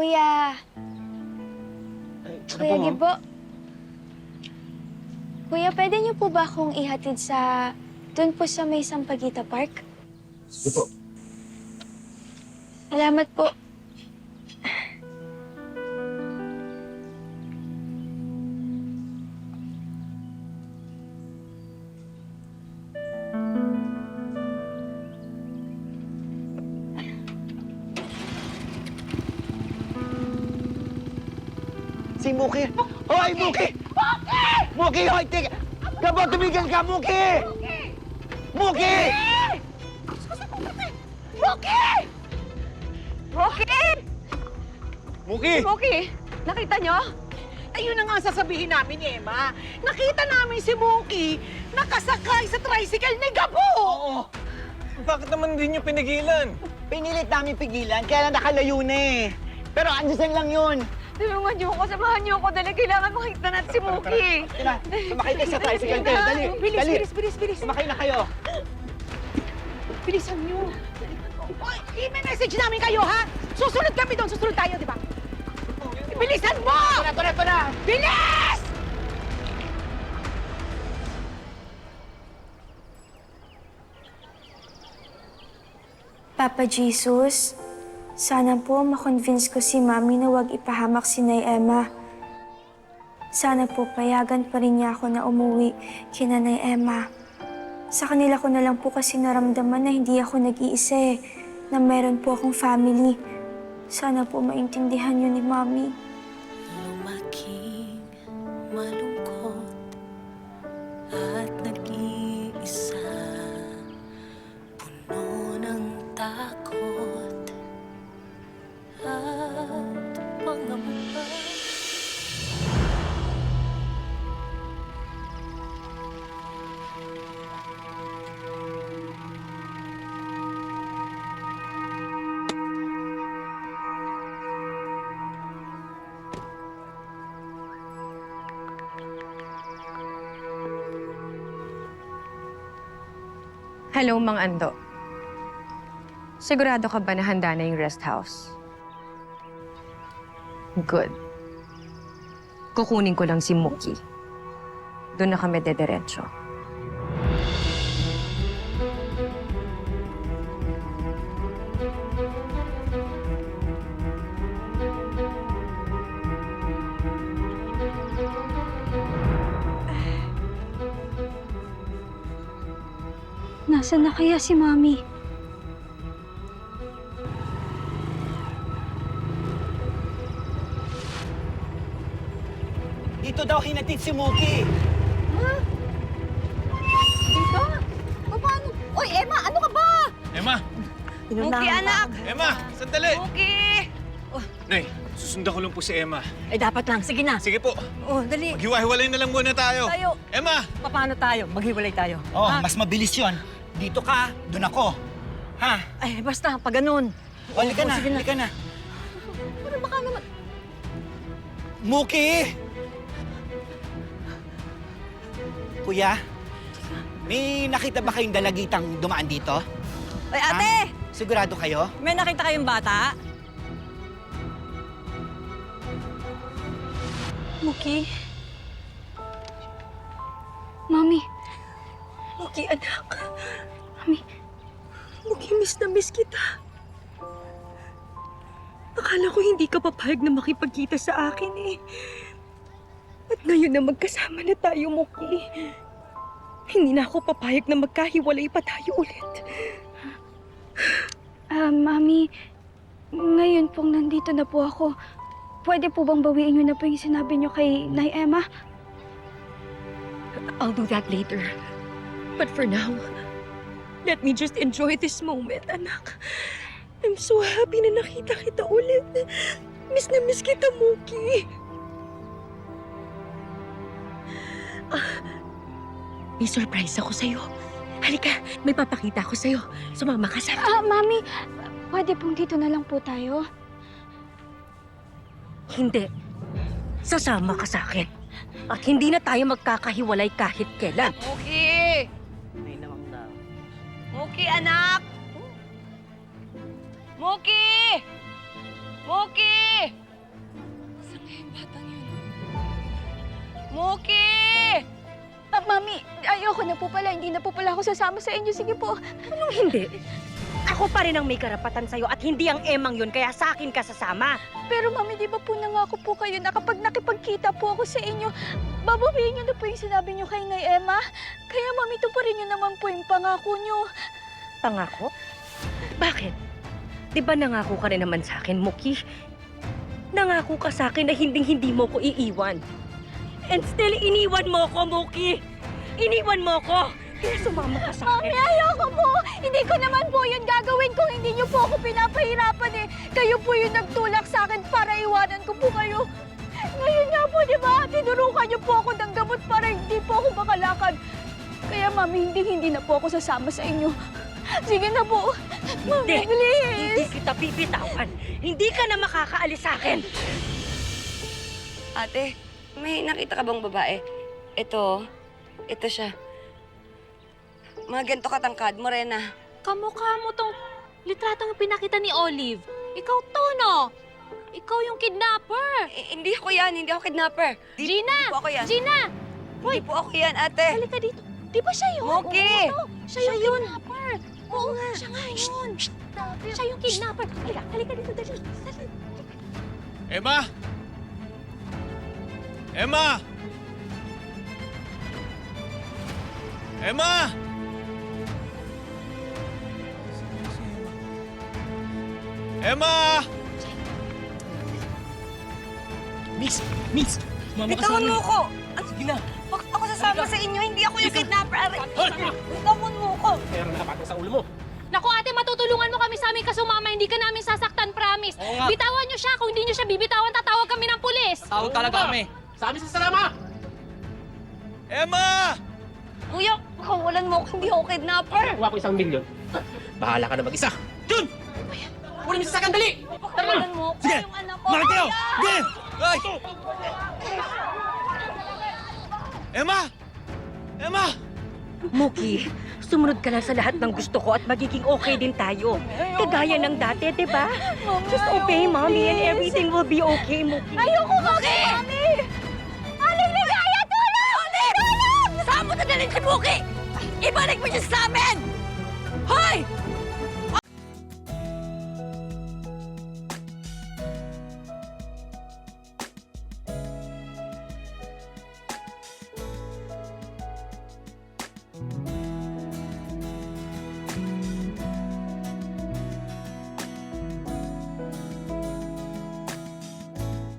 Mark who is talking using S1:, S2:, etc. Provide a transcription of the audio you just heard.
S1: Kuya. Kuya Gibo. Kuya, pwede niyo po ba akong ihatid sa... doon po sa may Sampaguita Park?
S2: Sige po.
S1: Salamat po.
S3: Si Muki! Hoy, Muki! Muki! Muki, hoy, tika! Gabo, tumigil ka, Muki! Muki!
S4: Muki! Muki!
S3: Muki!
S4: Muki! Nakita nyo? Ayun na nga ang sasabihin namin, Emma. Nakita namin si Muki nakasakay sa tricycle ni Gabo!
S2: Oo. Bakit naman hindi niyo pinigilan?
S3: Pinilit namin pigilan, kaya lang nakalayo na eh. Pero andyan lang yun.
S4: Tulungan niyo ako, samahan niyo ako. Dali, kailangan makita natin si Muki.
S3: Tara, sumakay kayo sa tricycle kayo. Dali,
S4: Bilis,
S3: dali.
S4: bilis.
S3: Sumakay na kayo.
S4: Bilisan niyo. Oy, i-message namin kayo, ha? Susunod kami doon. Susunod tayo, di ba? Bilisan mo!
S3: Tara.
S4: Bilis!
S1: Papa Jesus, sana po makonvince ko si Mami na huwag ipahamak si Nay Emma. Sana po payagan pa rin niya ako na umuwi kina Nay Emma. Sa kanila ko na lang po kasi naramdaman na hindi ako nag-iisa eh, na meron po akong family. Sana po maintindihan niyo ni Mami.
S5: Lumaking malungkot at nag-iisa, puno ng takot at pangamba.
S6: Hello, Mang Ando. Sigurado ka ba na handa na yung rest house? Good. Kukunin ko lang si Muki. Doon na kami dediretso.
S1: Nasaan na kaya si Mami?
S3: Dito daw hinatid si Muki.
S4: Dito? Paano? Oy, Emma, ano ka ba?
S2: Emma!
S4: Muki, anak!
S2: Emma! Sandali!
S4: Muki!
S2: Nay, susundan ko lang po si Emma.
S4: Eh, dapat lang. Sige na.
S2: Sige po.
S4: Oh, dali.
S2: Maghiwa-hiwalay na lang muna tayo.
S4: Tayo.
S2: Emma!
S4: Paano tayo? Maghiwalay tayo.
S3: Oh,
S4: Ha?
S3: mas mabilis yon. Dito ka, doon ako. Ha?
S4: Ay, basta, pag ganun.
S3: O, halika na,
S4: sige na.
S3: halika na.
S4: Pero baka naman...
S3: Muki! Kuya, may nakita ba kayong dalagitang dumaan dito?
S4: Ay, ate!
S3: Sigurado kayo?
S4: May nakita kayong bata?
S1: Muki? Mami?
S5: Muki, anak.
S1: Mami?
S5: Muki, miss na miss kita. Akala ko hindi ka papayag na makipagkita sa akin eh. At ngayon na magkasama na tayo, Muki. Hindi na ako papayag na magkahiwalay pa tayo ulit.
S1: Mami, ngayon pong nandito na po ako, pwede po bang bawiin niyo na po yung sinabi niyo kay Nay Emma?
S5: I'll do that later. But for now, let me just enjoy this moment, anak. I'm so happy na nakita kita ulit. Miss na miss kita, Muki. May surprise ako sa'yo. Halika, may papakita ako sa'yo. Sumama ka sa...
S1: Mami, pwede pong dito na lang po tayo?
S5: Hindi. Sasama ka sa akin. At hindi na tayo magkakahiwalay kahit kailan.
S4: Muki!
S3: Ay, namang daw.
S4: Muki, anak! Muki!
S5: Mookie! Saan kaya yung batang yun? Mookie!
S1: Mami, ayoko na po pala. Hindi na po pala ako sasama sa inyo. Sige po.
S5: Anong hindi? Ako pa rin ang may karapatan sa'yo at hindi ang emang yun, kaya sa akin ka sasama.
S1: Pero mami, di ba po nangako po kayo na kapag nakipagkita po ako sa inyo, babawiin niyo na po yung sinabi niyo kay Nay Emma? Kaya mami, tuparin niyo naman po yung pangako niyo.
S5: Pangako? Bakit? Di ba nangako ka rin naman sa akin, Mookie? Nangako ka sa akin na hinding-hindi mo ko iiwan. And still, iniwan mo ko, Mookie! Iniwan mo ko! Kaya sumama ka sa akin.
S1: Mami, ayoko po! Hindi ko naman po yun gagawin kung hindi niyo po ako pinapahirapan eh. Kayo po yung nagtulak sa akin para iwanan ko po kayo. Ngayon nga po, di ba? Tinurukan niyo po ako ng gamot para hindi po ako makalakad. Kaya mami, hindi na po ako sasama sa inyo. Sige na po. Mami,
S5: Hindi
S1: please.
S5: kita bibitawan. Hindi ka na makakaalis sa akin.
S7: Ate, may nakita ka bang babae? Ito siya. Mga ganito katangkad, morena.
S8: Kamukha mo tong litratong pinakita ni Olive. Ikaw to, no? Ikaw yung kidnapper.
S7: Hindi ako yan, hindi ako kidnapper.
S8: Gina!
S7: Hindi po ako yan.
S8: Gina!
S7: Hindi po ako yan, ate.
S8: Halika dito. Di ba siya yun?
S7: Mookie!
S8: Oo, siya yung kidnapper. Oo nga. Siya nga yun. Siya yung kidnapper. Halika dito, dali. Dali.
S2: Emma! Emma! Emma! Emma!
S3: Miss! Sumama ka sa
S7: Bitawan
S3: amin.
S7: mo ko!
S3: Sige na.
S7: Bakit ako sasama sa inyo? Hindi ako yung kidnapper. Aray,
S3: Hoy!
S7: bitawan mo ko!
S3: Meron nakapatong sa ulo mo.
S8: Naku ate, matutulungan mo kami sa aming kasumama. Hindi ka namin sasaktan, promise.
S3: Oo nga.
S8: Bitawan niyo siya. Kung hindi niyo siya bibitawan, tatawag kami ng pulis.
S3: Tawag talaga kami. Sa amin sa salama!
S2: Emma!
S7: Kuya, pakawalan mo ako. Hindi ako kidnapper.
S3: Kuha ko 1 milyon. Bahala ka na mag-isa. Jun! Kunin mo sa sakan, dali!
S7: Pakawalan mo ako.
S3: Sige!
S7: Yung anak ko.
S3: Umarap kayo! Sige!
S2: Ay! Emma! Emma!
S5: Mookie, sumunod ka lang sa lahat ng gusto ko at magiging okay din tayo. Kagaya ng dati, di ba? Just obey mommy and everything will be okay, Mookie.
S1: Ayoko, mami! Mami! Aling ligaya, tulong! Tulong!
S7: Saan mo dadalhin si Mookie? Ibalik mo siya sa amin! Hoy!